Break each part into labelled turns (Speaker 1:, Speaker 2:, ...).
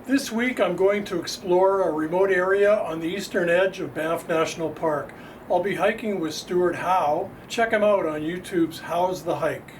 Speaker 1: This week I'm going to explore a remote area on the eastern edge of Banff National Park. I'll be hiking with Stuart Howe. Check him out on YouTube's How's the Hike.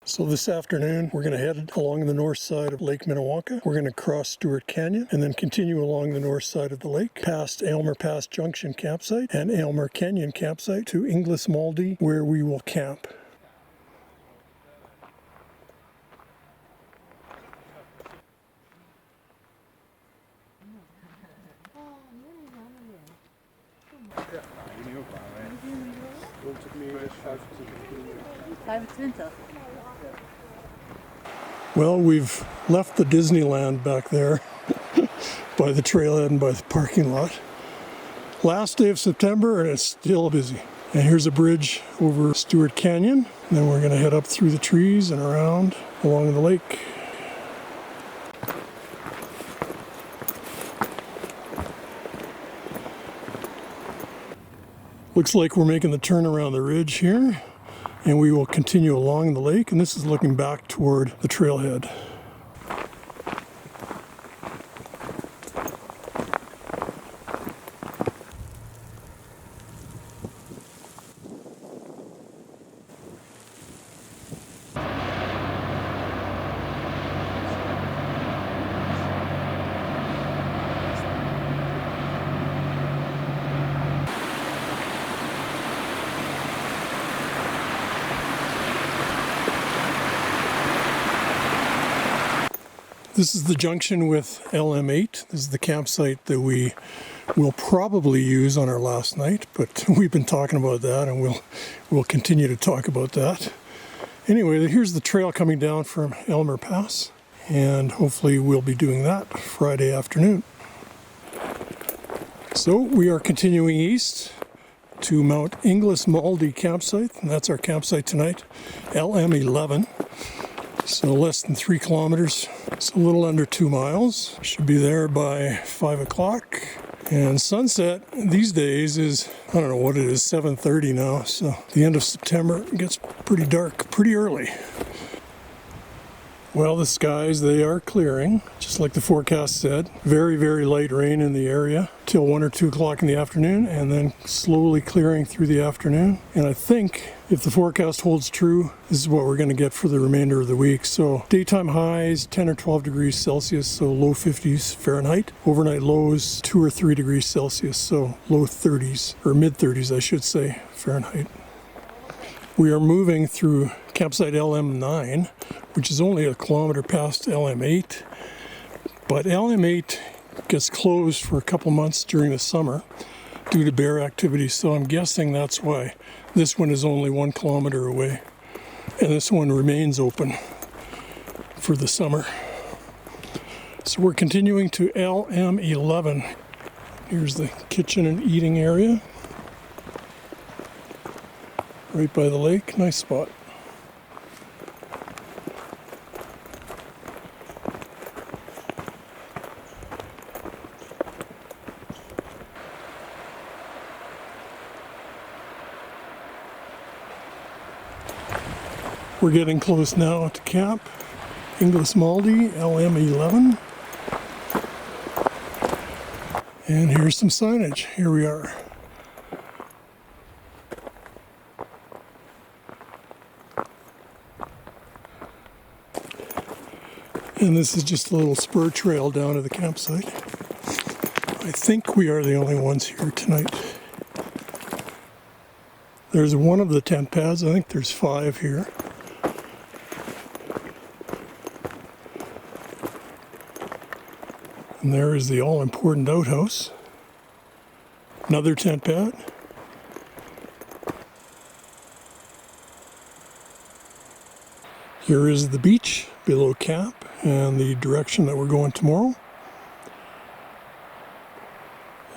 Speaker 1: So this afternoon we're going to head along the north side of Lake Minnewanka. We're going to cross Stewart Canyon and then continue along the north side of the lake past Aylmer Pass Junction campsite and Aylmer Canyon campsite to Inglis Maldi, where we will camp. Well, we've left the Disneyland back there by the trailhead and by the parking lot. Last day of September and it's still busy. And here's a bridge over Stewart Canyon. And then we're going to head up through the trees and around along the lake. Looks like we're making the turn around the ridge here. And we will continue along the lake, and this is looking back toward the trailhead. This is the junction with LM8. This is the campsite that we will probably use on our last night, but we've been talking about that and we'll continue to talk about that. Anyway, here's the trail coming down from Aylmer Pass, and hopefully we'll be doing that Friday afternoon. So we are continuing east to Mount Inglis Maldi campsite, and that's our campsite tonight, LM11. So less than 3 kilometers, so a little under 2 miles. Should be there by 5 o'clock. And sunset these days is, I don't know what it is, 7:30 now. So the end of September gets pretty dark pretty early. Well, the skies, they are clearing, just like the forecast said. Very, very light rain in the area till 1 or 2 o'clock in the afternoon, and then slowly clearing through the afternoon. And I think if the forecast holds true, this is what we're going to get for the remainder of the week. So daytime highs 10 or 12 degrees Celsius, so low 50s Fahrenheit. Overnight lows 2 or 3 degrees Celsius, so low 30s, or mid 30s I should say, Fahrenheit. We are moving through campsite LM9, which is only a kilometer past LM8. But LM8 gets closed for a couple months during the summer due to bear activity, so I'm guessing that's why this one is only 1 kilometer away. And this one remains open for the summer. So we're continuing to LM11. Here's the kitchen and eating area. Right by the lake, nice spot. We're getting close now to camp, Inglis Maldi, LM11. And here's some signage. Here we are. And this is just a little spur trail down to the campsite. I think we are the only ones here tonight. There's one of the tent pads. I think there's 5 here. And there is the all-important outhouse. Another tent pad. Here is the beach below camp and the direction that we're going tomorrow.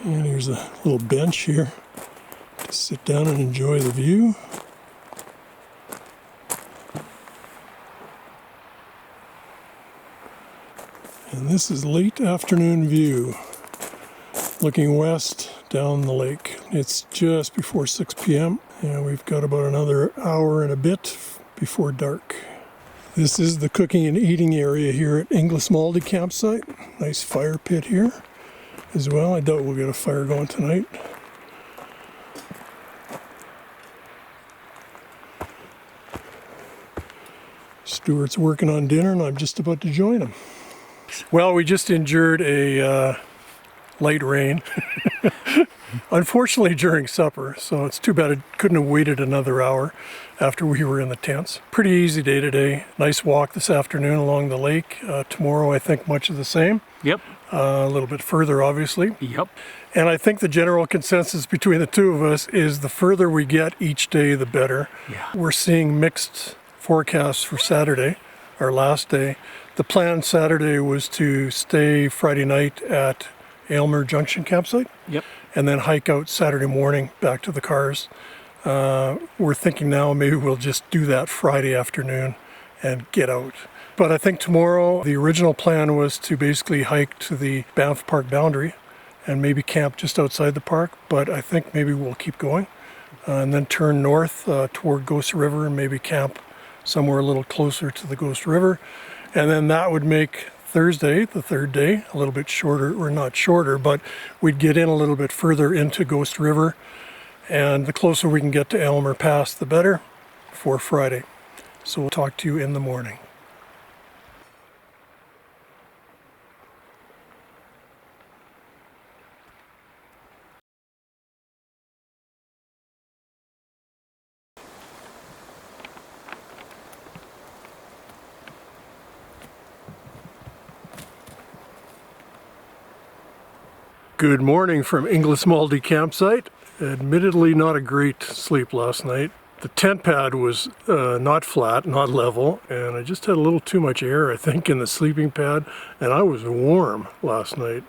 Speaker 1: And here's a little bench here to sit down and enjoy the view. And this is late afternoon view, looking west down the lake. It's just before 6 p.m. and we've got about another hour and a bit before dark. This is the cooking and eating area here at Inglismaldy campsite. Nice fire pit here as well. I doubt we'll get a fire going tonight. Stuart's working on dinner and I'm just about to join him. Well, we just endured a light rain. Unfortunately during supper, so it's too bad it couldn't have waited another hour after we were in the tents. Pretty easy day today. Nice walk this afternoon along the lake. Tomorrow I think much of the same.
Speaker 2: Yep.
Speaker 1: A little bit further obviously.
Speaker 2: Yep.
Speaker 1: And I think the general consensus between the two of us is the further we get each day the better.
Speaker 2: Yeah.
Speaker 1: We're seeing mixed forecasts for Saturday, our last day. The plan Saturday was to stay Friday night at Aylmer Junction campsite.
Speaker 2: Yep.
Speaker 1: And then hike out Saturday morning back to the cars. We're thinking now maybe we'll just do that Friday afternoon and get out. But I think tomorrow the original plan was to basically hike to the Banff Park boundary and maybe camp just outside the park. But I think maybe we'll keep going and then turn north toward Ghost River and maybe camp somewhere a little closer to the Ghost River. And then that would make Thursday, the third day, a little bit shorter, or not shorter, but we'd get in a little bit further into Ghost River, and the closer we can get to Aylmer Pass, the better for Friday. So we'll talk to you in the morning. Good morning from Inglismaldy campsite. Admittedly not a great sleep last night. The tent pad was not flat, not level, and I just had a little too much air, I think, in the sleeping pad, and I was warm last night.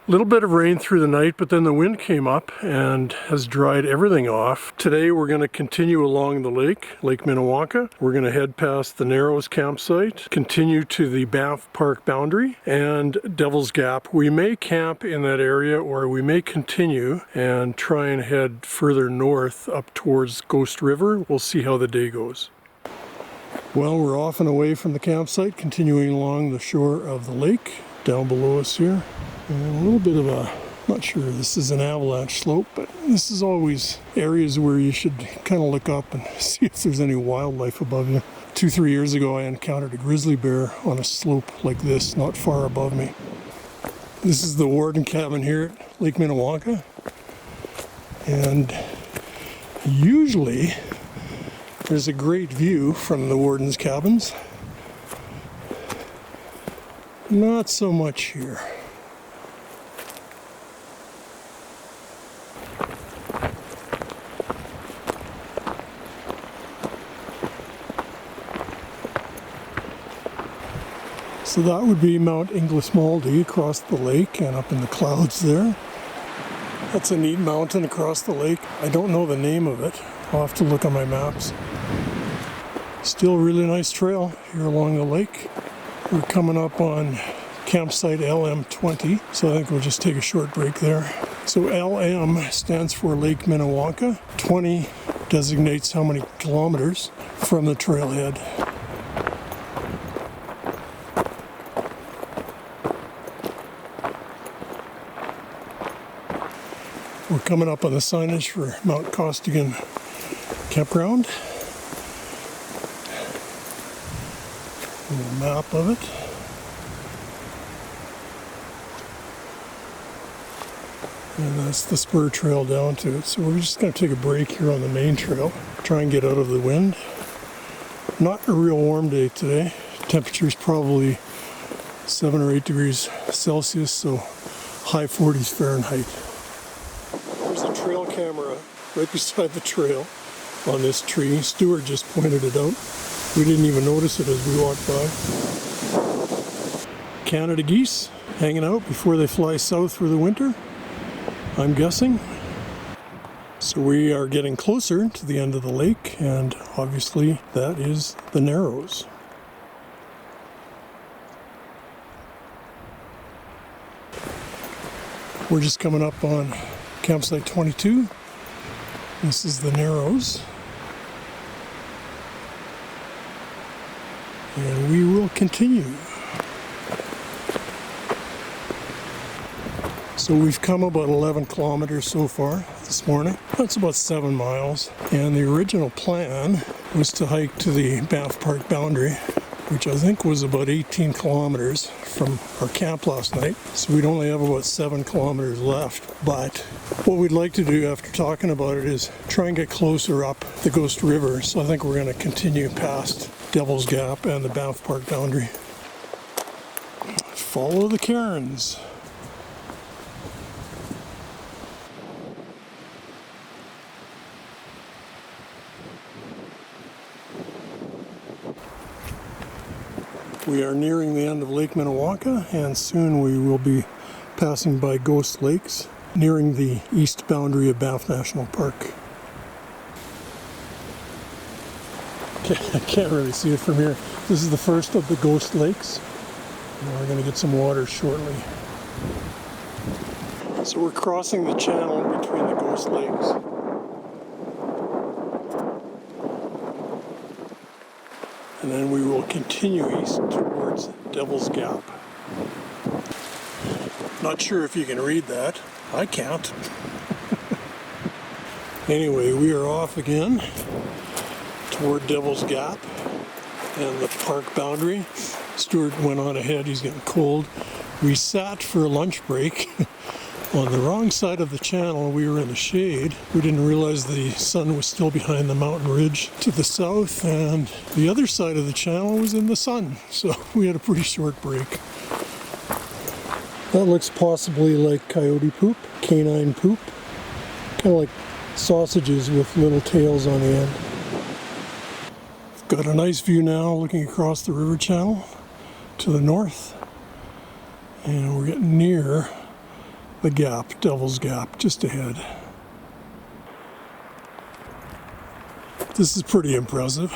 Speaker 1: A little bit of rain through the night, but then the wind came up and has dried everything off. Today we're going to continue along the lake, Lake Minnewanka. We're going to head past the Narrows campsite, continue to the Banff Park boundary and Devil's Gap. We may camp in that area or we may continue and try and head further north up towards Ghost River. We'll see how the day goes. Well, we're off and away from the campsite, continuing along the shore of the lake down below us here. And a little bit of a, not sure this is an avalanche slope, but this is always areas where you should kind of look up and see if there's any wildlife above you. 2-3 years ago I encountered a grizzly bear on a slope like this, not far above me. This is the warden cabin here at Lake Minnewanka. And usually there's a great view from the warden's cabins. Not so much here. So that would be Mount Inglismaldy across the lake and up in the clouds there. That's a neat mountain across the lake. I don't know the name of it. I'll have to look on my maps. Still a really nice trail here along the lake. We're coming up on campsite LM20, so I think we'll just take a short break there. So LM stands for Lake Minnewanka. 20 designates how many kilometers from the trailhead. We're coming up on the signage for Mount Costigan Campground. A little map of it. And that's the spur trail down to it. So we're just going to take a break here on the main trail. Try and get out of the wind. Not a real warm day today. Temperature's probably 7 or 8 degrees Celsius, so high 40s Fahrenheit. There's a trail camera right beside the trail on this tree. Stuart just pointed it out. We didn't even notice it as we walked by. Canada geese hanging out before they fly south for the winter, I'm guessing. So we are getting closer to the end of the lake, and obviously that is the Narrows. We're just coming up on campsite 22. This is the Narrows. And we will continue. So we've come about 11 kilometers so far this morning. That's about 7 miles. And the original plan was to hike to the Banff Park boundary, which I think was about 18 kilometers from our camp last night. So we'd only have about 7 kilometers left. But what we'd like to do after talking about it is try and get closer up the Ghost River. So I think we're going to continue past Devil's Gap and the Banff Park boundary. Follow the cairns. We are nearing the end of Lake Minnewanka, and soon we will be passing by Ghost Lakes, nearing the east boundary of Banff National Park. I can't really see it from here. This is the first of the Ghost Lakes, and we're going to get some water shortly. So we're crossing the channel between the Ghost Lakes. And then we will continue east towards Devil's Gap. Not sure if you can read that. I can't. Anyway, we are off again toward Devil's Gap and the park boundary. Stuart went on ahead, he's getting cold. We sat for a lunch break on the wrong side of the channel. We were in the shade. We didn't realize the sun was still behind the mountain ridge to the south, and the other side of the channel was in the sun. So we had a pretty short break. That looks possibly like coyote poop, canine poop. Kind of like sausages with little tails on the end. Got a nice view now looking across the river channel to the north. And we're getting near the gap, Devil's Gap, just ahead. This is pretty impressive.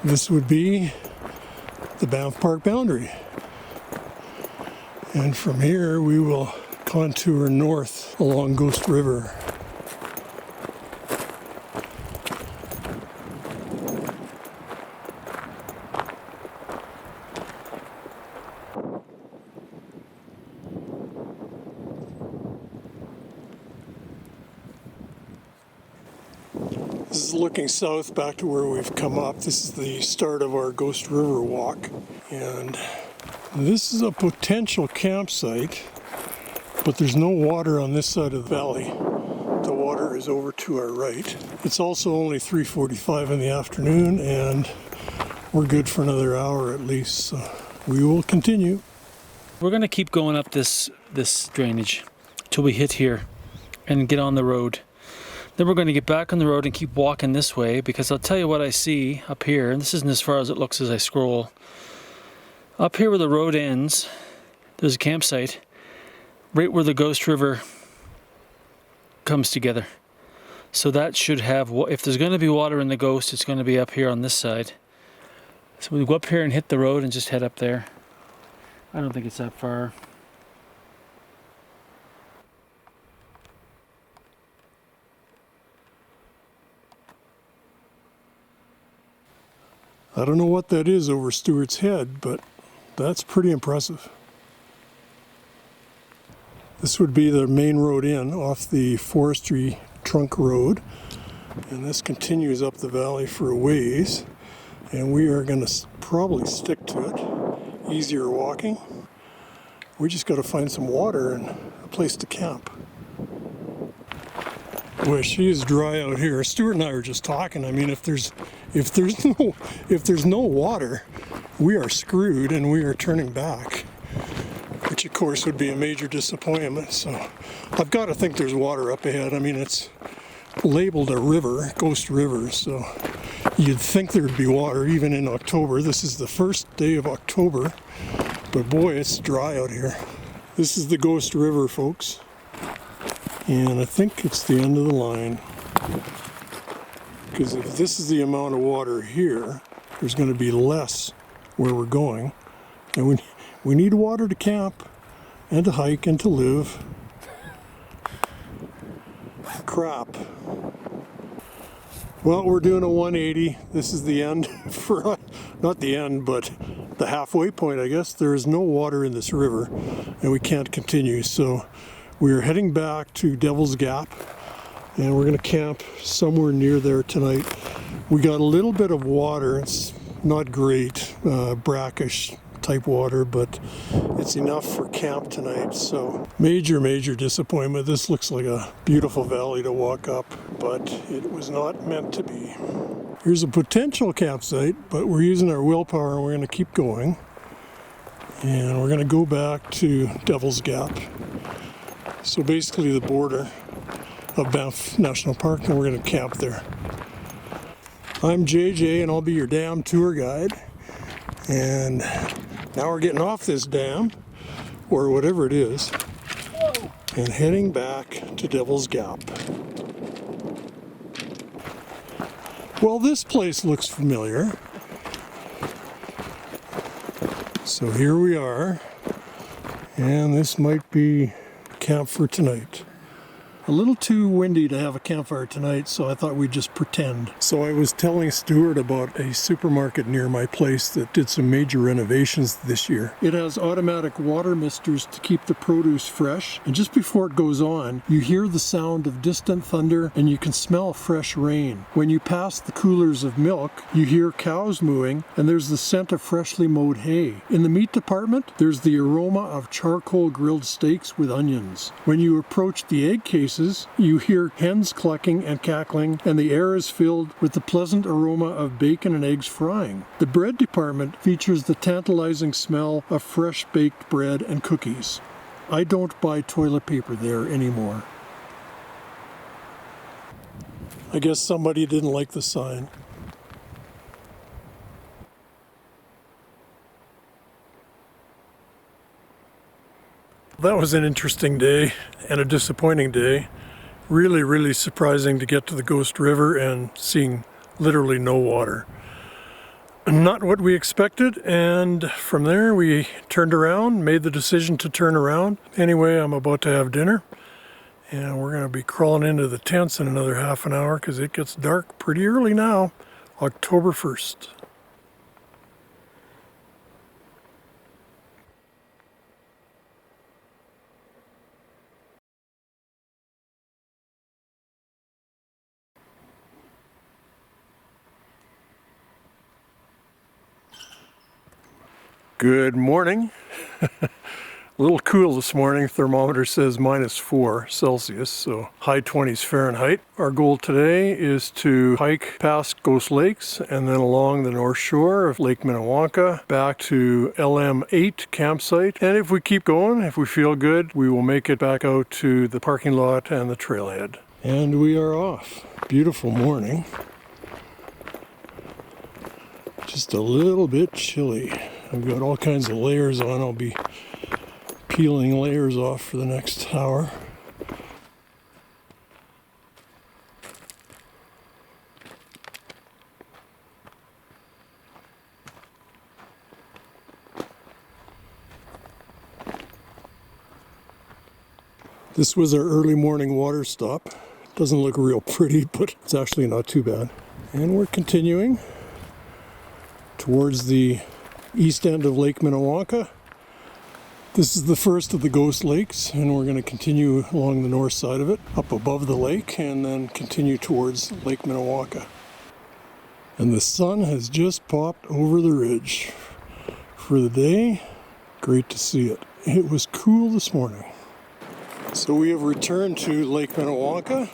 Speaker 1: This would be the Banff Park boundary. And from here we will contour north along Ghost River. This is looking south back to where we've come up. This is the start of our Ghost River walk. And this is a potential campsite, but there's no water on this side of the valley. The water is over to our right. It's also only 3:45 in the afternoon, and we're good for another hour at least. So we will continue.
Speaker 2: We're going to keep going up this drainage till we hit here and get on the road. Then we're going to get back on the road and keep walking this way, because I'll tell you what I see up here, and this isn't as far as it looks as I scroll. Up here where the road ends, there's a campsite right where the Ghost River comes together. So that should have, if there's going to be water in the Ghost, it's going to be up here on this side. So we go up here and hit the road and just head up there. I don't think it's that far.
Speaker 1: I don't know what that is over Stuart's head, but that's pretty impressive. This would be the main road in off the forestry trunk road, and this continues up the valley for a ways, and we are going to probably stick to it. Easier walking. We just got to find some water and a place to camp. Boy, she is dry out here. Stuart and I were just talking. I mean, if there's no water, we are screwed and we are turning back, which of course would be a major disappointment. So I've got to think there's water up ahead. I mean, it's labeled a river, Ghost River, so You'd think there'd be water even in October. This is the first day of October, but boy, it's dry out here. This is the Ghost River, folks, and I think it's the end of the line, because if this is the amount of water here, there's going to be less where we're going, and we need water to camp and to hike and to live. Crap. Well, we're doing a 180. This is the end for, not the end, but the halfway point, I guess. There is no water in this river and we can't continue. So we're heading back to Devil's Gap and we're going to camp somewhere near there tonight. We got a little bit of water. It's not great, brackish type water, but it's enough for camp tonight. So major disappointment. This looks like a beautiful valley to walk up, but it was not meant to be. Here's a potential campsite, but we're using our willpower and we're going to keep going, and we're going to go back to Devil's Gap, so basically the border of Banff National Park, and we're going to camp there. I'm JJ and I'll be your dam tour guide, and now we're getting off this dam, or whatever it is, and heading back to Devil's Gap. Well, this place looks familiar. So here we are, and this might be camp for tonight. A little too windy to have a campfire tonight, so I thought we'd just pretend. So I was telling Stuart about a supermarket near my place that did some major renovations this year. It has automatic water misters to keep the produce fresh, and just before it goes on, you hear the sound of distant thunder and you can smell fresh rain. When you pass the coolers of milk, you hear cows mooing and there's the scent of freshly mowed hay. In the meat department, there's the aroma of charcoal grilled steaks with onions. When you approach the egg case, you hear hens clucking and cackling, and the air is filled with the pleasant aroma of bacon and eggs frying. The bread department features the tantalizing smell of fresh baked bread and cookies. I don't buy toilet paper there anymore. I guess somebody didn't like the sign. That was an interesting day and a disappointing day. Really surprising to get to the Ghost River and seeing literally no water. Not what we expected, and from there we turned around, made the decision to turn around. Anyway, I'm about to have dinner, and we're going to be crawling into the tents in another half an hour because it gets dark pretty early now, October 1st. Good morning. A little cool this morning. Thermometer says -4 Celsius, so high 20s Fahrenheit. Our goal today is to hike past Ghost Lakes and then along the north shore of Lake Minnewanka back to LM8 campsite. And if we keep going, if we feel good, we will make it back out to the parking lot and the trailhead. And we are off. Beautiful morning. Just a little bit chilly. I've got all kinds of layers on. I'll be peeling layers off for the next hour. This was our early morning water stop. Doesn't look real pretty, but it's actually not too bad. And we're continuing towards the east end of Lake Minnewanka. This is the first of the Ghost Lakes, and we're going to continue along the north side of it, up above the lake, and then continue towards Lake Minnewanka. And the sun has just popped over the ridge for the day. Great to see it. It was cool this morning. So we have returned to Lake Minnewanka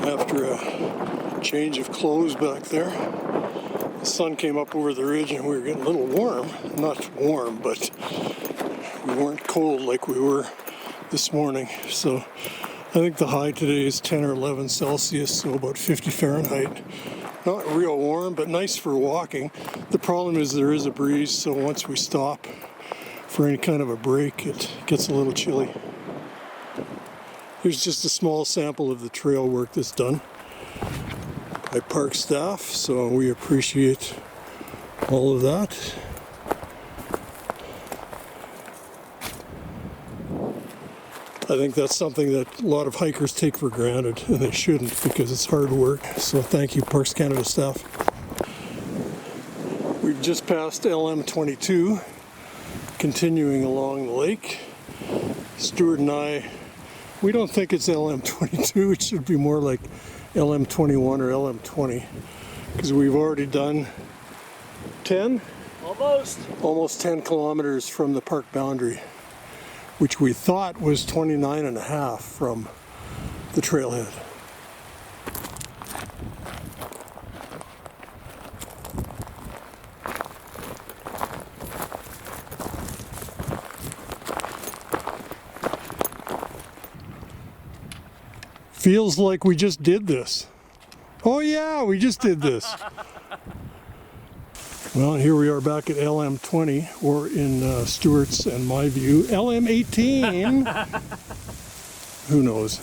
Speaker 1: after a change of clothes back there. The sun came up over the ridge and we were getting a little warm. Not warm, but we weren't cold like we were this morning. So I think the high today is 10 or 11 Celsius, so about 50 Fahrenheit. Not real warm, but nice for walking. The problem is there is a breeze, so once we stop for any kind of a break, it gets a little chilly. Here's just a small sample of the trail work that's done by park staff, so we appreciate all of that. I think that's something that a lot of hikers take for granted, and they shouldn't, because it's hard work. So thank you, Parks Canada staff. We've just passed LM22, continuing along the lake. Stuart and I, we don't think it's LM22, it should be more like LM21 or LM20, because we've already done 10? Almost 10 kilometers from the park boundary, which we thought was 29.5 from the trailhead. Feels like we just did this. Oh yeah, we just did this. Well, here we are back at LM20, or in Stuart's and my view, LM18. Who knows?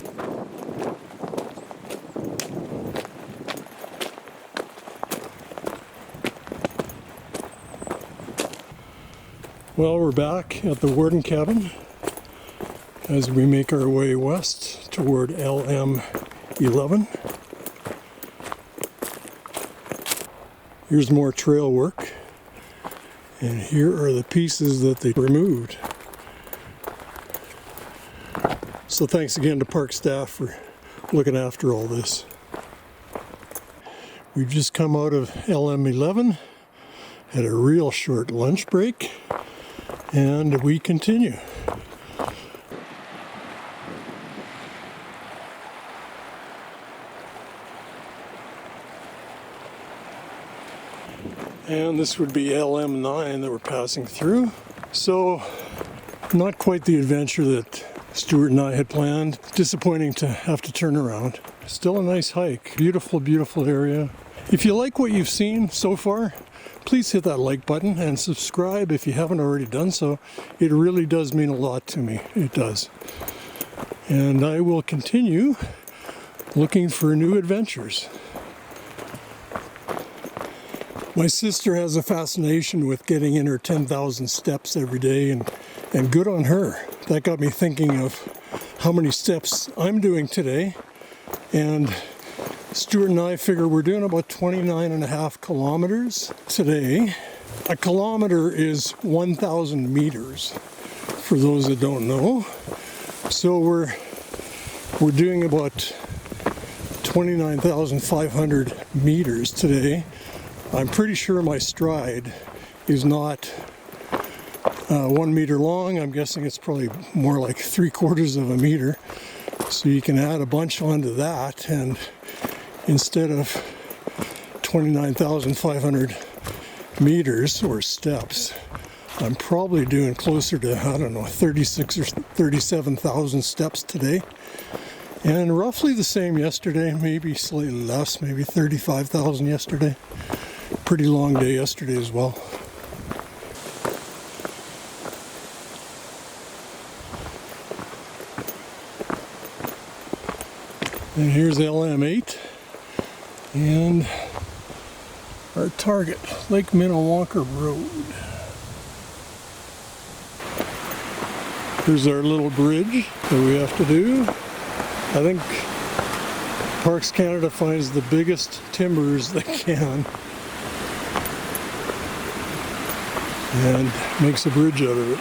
Speaker 1: Well, we're back at the Warden Cabin as we make our way west toward LM11. Here's more trail work, and here are the pieces that they removed. So thanks again to park staff for looking after all this. We've just come out of LM11, had a real short lunch break, and we continue. And this would be LM9 that we're passing through. So, not quite the adventure that Stuart and I had planned. Disappointing to have to turn around. Still a nice hike. Beautiful, beautiful area. If you like what you've seen so far, please hit that like button and subscribe if you haven't already done so. It really does mean a lot to me. It does. And I will continue looking for new adventures. My sister has a fascination with getting in her 10,000 steps every day, and good on her. That got me thinking of how many steps I'm doing today. And Stuart and I figure we're doing about 29.5 kilometers today. A kilometer is 1,000 meters, for those that don't know. So we're doing about 29,500 meters today. I'm pretty sure my stride is not 1 meter long. I'm guessing it's probably more like 3/4 of a meter. So you can add a bunch onto that, and instead of 29,500 meters or steps, I'm probably doing closer to, I don't know, 36 or 37,000 steps today. And roughly the same yesterday, maybe slightly less, maybe 35,000 yesterday. Pretty long day yesterday as well. And here's LM8 and our target, Lake Minnewanka Road. Here's our little bridge that we have to do. I think Parks Canada finds the biggest timbers they can and makes a bridge out of it.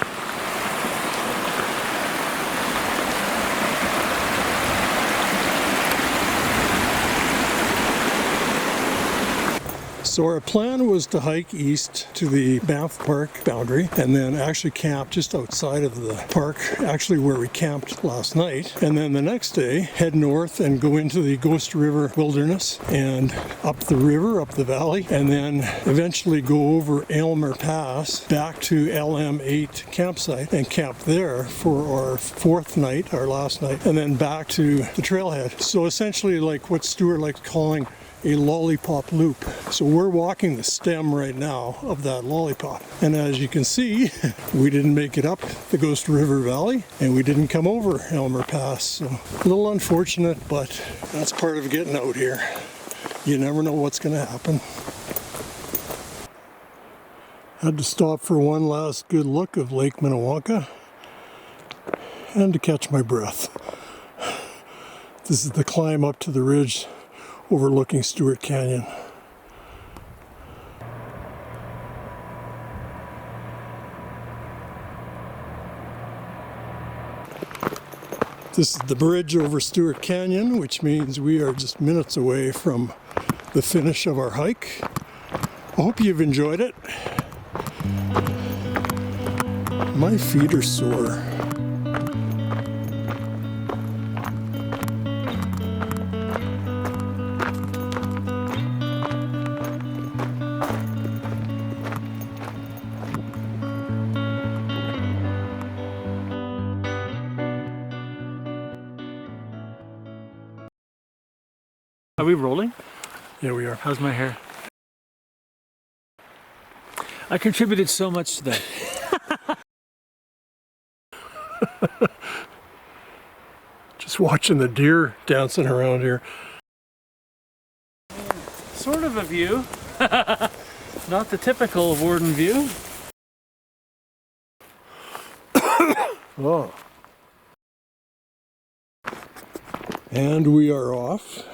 Speaker 1: So our plan was to hike east to the Banff Park boundary and then actually camp just outside of the park, actually where we camped last night. And then the next day, head north and go into the Ghost River Wilderness and up the river, up the valley, and then eventually go over Aylmer Pass back to LM8 campsite and camp there for our fourth night, our last night, and then back to the trailhead. So essentially like what Stuart likes calling a lollipop loop. So we're walking the stem right now of that lollipop. And as you can see, we didn't make it up the Ghost River Valley and we didn't come over Elmer Pass. So a little unfortunate, but that's part of getting out here. You never know what's going to happen. Had to stop for one last good look of Lake Minnewanka and to catch my breath. This is the climb up to the ridge overlooking Stuart Canyon. This is the bridge over Stuart Canyon, which means we are just minutes away from the finish of our hike. I hope you've enjoyed it. My feet are sore.
Speaker 2: Are we rolling?
Speaker 1: Yeah, we are.
Speaker 2: How's my hair? I contributed so much to that.
Speaker 1: Just watching the deer dancing around here.
Speaker 2: Sort of a view. Not the typical Warden view.
Speaker 1: Oh. And we are off.